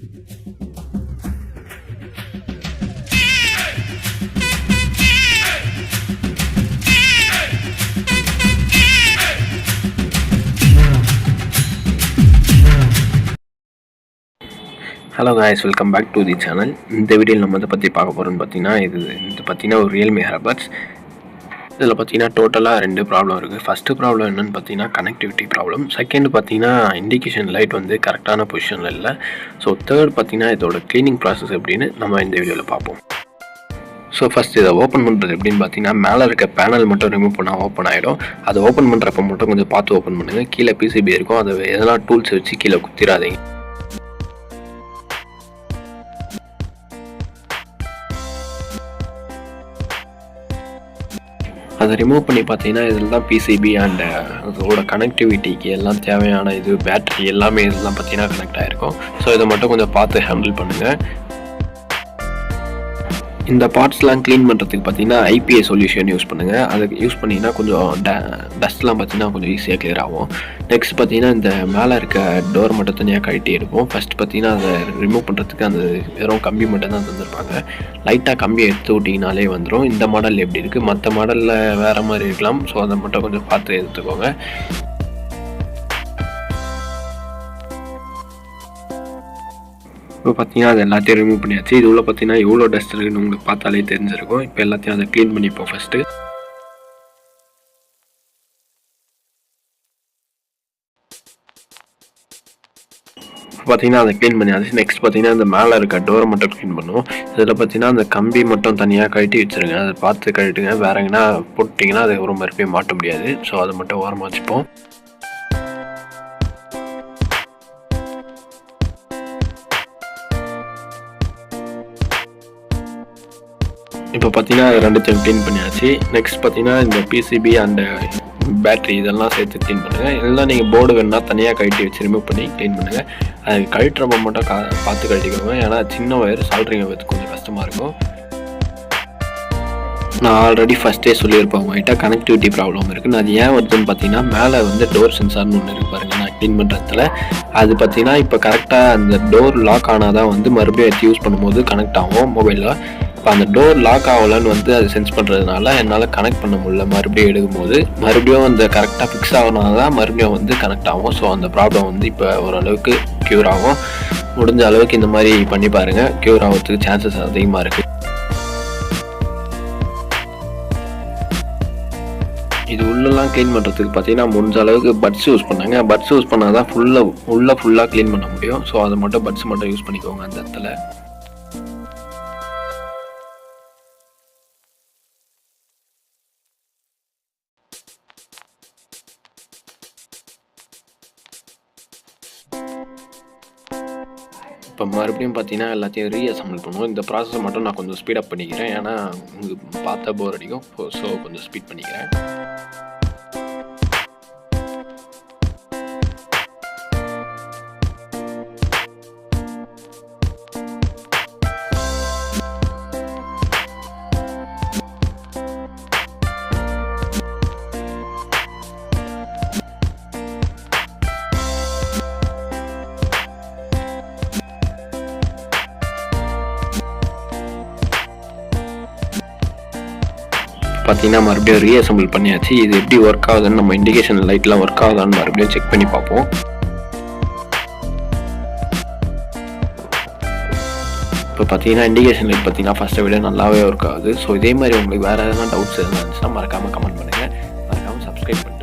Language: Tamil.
Hello guys, welcome back to the channel. இந்த வீடியோவில் நம்ம இதை பற்றி பார்க்க போகிறோம்னு பார்த்தீங்கன்னா, இது பார்த்தீங்கன்னா ஒரு ரியல்மி ஹேர்பட்ஸ். இதில் பார்த்தீங்கன்னா டோட்டலாக 2 ப்ராப்ளம் இருக்குது. ஃபஸ்ட்டு ப்ராப்ளம் என்னென்னு பார்த்தீங்கன்னா கனெக்டிவிட்டி ப்ராப்ளம். செகண்ட் பார்த்தீங்கன்னா இண்டிகேஷன் லைட் வந்து கரெக்டான பொசிஷனில் இல்லை. ஸோ தேர்ட் பார்த்தீங்கன்னா இதோட க்ளீனிங் ப்ராசஸ் எப்படின்னு நம்ம இந்த வீடியோவில் பார்ப்போம். ஸோ ஃபஸ்ட் இதை ஓப்பன் பண்ணுறது எப்படின்னு பார்த்தீங்கன்னா, மேலே இருக்க பேனல் மட்டும் ரிமூவ் பண்ணால் ஓப்பன் ஆகிடும். அதை ஓப்பன் பண்ணுறப்ப மட்டும் கொஞ்சம் பார்த்து ஓப்பன் பண்ணுங்கள். கீழே பிசிபி இருக்கும், அதை எதனா டூல்ஸ் வச்சு கீழே குத்திராதீங்க. அதை ரிமூவ் பண்ணி பார்த்தீங்கன்னா இதில் தான் பிசிபி அண்ட் அதோட கனெக்டிவிட்டிக்கு எல்லாம் தேவையான இது பேட்டரி எல்லாமே இதெல்லாம் பார்த்தீங்கன்னா கனெக்ட் ஆகிருக்கும். ஸோ இதை மட்டும் கொஞ்சம் பார்த்து ஹேண்டில் பண்ணுங்கள். இந்த பார்ட்ஸ்லாம் க்ளீன் பண்ணுறதுக்கு பார்த்தீங்கன்னா ஐபிஏ சொல்யூஷன் யூஸ் பண்ணுங்கள். அதுக்கு யூஸ் பண்ணிங்கன்னா கொஞ்சம் டஸ்ட்லாம் பார்த்தீங்கன்னா கொஞ்சம் ஈஸியாக கிளியர் ஆகும். நெக்ஸ்ட் பார்த்தீங்கன்னா இந்த மேலே இருக்க டோர் மட்டும் தனியாக கழட்டி எடுப்போம். ஃபஸ்ட் பார்த்தீங்கன்னா அதை ரிமூவ் பண்ணுறதுக்கு அந்த வெறும் கம்பி மட்டும் தான் தந்துருப்பாங்க. லைட்டாக கம்பியை எடுத்து விட்டிங்கனாலே வந்துடும். இந்த மாடல் எப்படி இருக்குது, மற்ற மாடலில் வேறு மாதிரி இருக்கலாம். ஸோ அதை மட்டும் கொஞ்சம் பார்த்து எடுத்துக்கோங்க. இப்போ பார்த்தீங்கன்னா அது எல்லாத்தையும் ரிமூவ் பண்ணியாச்சு. இது உள்ள பார்த்தீங்கன்னா எவ்வளோ டஸ்ட் இருக்குன்னு உங்களுக்கு பார்த்தாலே தெரிஞ்சிருக்கும். இப்போ எல்லாத்தையும் அதை க்ளீன் பண்ணிப்போம் ஃபஸ்ட்டு. பார்த்தீங்கன்னா அதை க்ளீன் பண்ணியாச்சு. நெக்ஸ்ட் பார்த்தீங்கன்னா இந்த மேலே இருக்க டோரை மட்டும் க்ளீன் பண்ணுவோம். இதில் பார்த்தீங்கன்னா அந்த கம்பி மட்டும் தனியாக கழட்டி வச்சுருங்க. அதை பார்த்து கழட்டுங்க. வேற எங்கன்னா போட்டிங்கன்னா அது ஒரு மறுபடியும் மாட்ட முடியாது. ஸோ அதை மட்டும் ஓரமாக வச்சுப்போம். இப்போ பார்த்தீங்கன்னா ரெண்டுத்தையும் க்ளீன் பண்ணியாச்சு. நெக்ஸ்ட் பார்த்தீங்கன்னா இந்த பிசிபி அண்டு பேட்ரி இதெல்லாம் சேர்த்து க்ளீன் பண்ணுங்கள். இதெல்லாம் நீங்கள் போர்டு வேணுன்னா தனியாக கழட்டி வச்சு ரிமூவ் பண்ணி க்ளீன் பண்ணுங்கள். அது கழட்டுறப்ப மட்டும் பார்த்து கழட்டிக்கோங்க. ஏன்னா சின்ன ஒயர் சால்ட்ரிங் வைத்து கொஞ்சம் கஷ்டமாக இருக்கும். நான் ஆல்ரெடி ஃபஸ்ட்டே சொல்லியிருப்பேன் உங்கள்கிட்ட கனெக்டிவிட்டி ப்ராப்ளம் இருக்குன்னு. அது ஏன் வருதுன்னு பார்த்தீங்கன்னா மேலே வந்து டோர் சென்சார்னு ஒன்று இருக்குது பாருங்கள். நான் க்ளீன் பண்ணுறதுல அது பார்த்தீங்கன்னா இப்போ கரெக்டாக அந்த டோர் லாக் ஆனால் தான் வந்து மறுபடியும் எடுத்து யூஸ் பண்ணும்போது கனெக்ட் ஆகும் மொபைலில். இப்போ அந்த டோர் லாக் ஆகலன்னு வந்து அது சென்ஸ் பண்ணுறதுனால என்னால் கனெக்ட் பண்ண முடியல. மறுபடியும் எடுக்கும்போது மறுபடியும் அந்த கரெக்டாக ஃபிக்ஸ் ஆகினால தான் மறுபடியும் வந்து கனெக்ட் ஆகும். ஸோ அந்த ப்ராப்ளம் வந்து இப்போ ஓரளவுக்கு க்யூர் ஆகும். முடிஞ்ச அளவுக்கு இந்த மாதிரி பண்ணி பாருங்கள். க்யூர் ஆகிறதுக்கு சான்சஸ் அதிகமாக இருக்குது. இது உள்ளெல்லாம் க்ளீன் பண்ணுறதுக்கு பார்த்தீங்கன்னா முடிஞ்ச அளவுக்கு பட்ஸ் யூஸ் பண்ணாங்க. பட்ஸ் யூஸ் பண்ணால் தான் ஃபுல்லாக க்ளீன் பண்ண முடியும். ஸோ அதை மட்டும் பட்ஸ் மட்டும் யூஸ் பண்ணிக்கோங்க அந்த இடத்துல. இப்போ மறுபடியும் பார்த்தீங்கன்னா எல்லாத்தையும் ரீஅசம்பிள் பண்ணுவோம். இந்த ப்ராசஸ் மட்டும் நான் கொஞ்சம் ஸ்பீடப் பண்ணிக்கிறேன். ஏன்னா உங்களுக்கு பார்த்தா போர் அடிக்கும். ஸோ கொஞ்சம் ஸ்பீட் பண்ணிக்கிறேன். பார்த்தீங்கன்னா மறுபடியும் ரீஅசம்பிள் பண்ணியாச்சு. இது எப்படி ஒர்க் ஆகுதுன்னு நம்ம இண்டிகேஷன் லைட்லாம் ஒர்க் ஆகுதான்னு மறுபடியும் செக் பண்ணி பார்ப்போம். இப்போ பார்த்தீங்கன்னா இண்டிகேஷன் லைட் பார்த்தீங்கன்னா ஃபஸ்ட்டை விட நல்லாவே ஒர்க் ஆகுது. ஸோ இதே மாதிரி உங்களுக்கு வேறு எதனா டவுட்ஸ் எதுனா இருந்துச்சுன்னா மறக்காமல் கமெண்ட் பண்ணுங்கள். மறக்காமல் சப்ஸ்கிரைப் பண்ணுங்கள்.